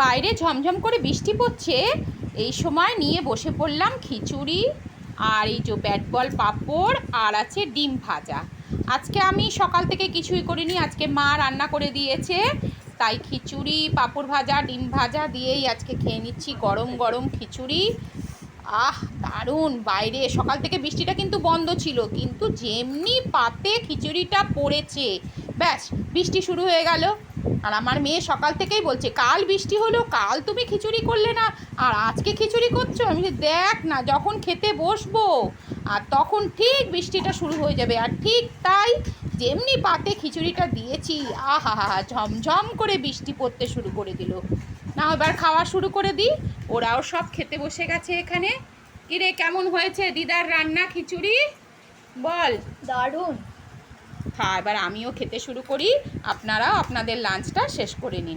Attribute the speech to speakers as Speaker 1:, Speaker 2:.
Speaker 1: বাইরে ঝমঝম করে বৃষ্টি পড়ছে, এই সময় নিয়ে বসে পড়লাম খিচুড়ি আর এই যে ব্যাট বল পাঁপড় আর আছে ডিম ভাজা। আজকে আমি সকাল থেকে কিছুই করিনি, আজকে মা রান্না করে দিয়েছে, তাই খিচুড়ি পাঁপড় ভাজা ডিম ভাজা দিয়েই আজকে খেয়ে নিচ্ছি গরম গরম খিচুড়ি। আহ দারুণ! বাইরে সকাল থেকে বৃষ্টিটা কিন্তু বন্ধ ছিল, কিন্তু যেমনি পাতে খিচুড়িটা পড়েছে ব্যাস বৃষ্টি শুরু হয়ে গেল। আর আমার মেয়ে সকাল থেকেই বলছে, কাল বৃষ্টি হলো, কাল তুমি খিচুড়ি করলে না, আর আজকে খিচুড়ি করছো? আমি দেখ না, যখন খেতে বসবো আর তখন ঠিক বৃষ্টিটা শুরু হয়ে যাবে। আর ঠিক তাই, যেমনি পাতে খিচুড়িটা দিয়েছি, আহা হা হা, ঝমঝম করে বৃষ্টি পড়তে শুরু করে দিল। না এবার খাওয়া শুরু করে দিই, ওরাও সব খেতে বসে গেছে এখানে। কিরে, কেমন হয়েছে দিদার রান্না খিচুড়ি? বল।
Speaker 2: দারুণ।
Speaker 1: হ্যাঁ, এবার আমিও খেতে শুরু করি, আপনারাও আপনাদের লাঞ্চটা শেষ করে নিন।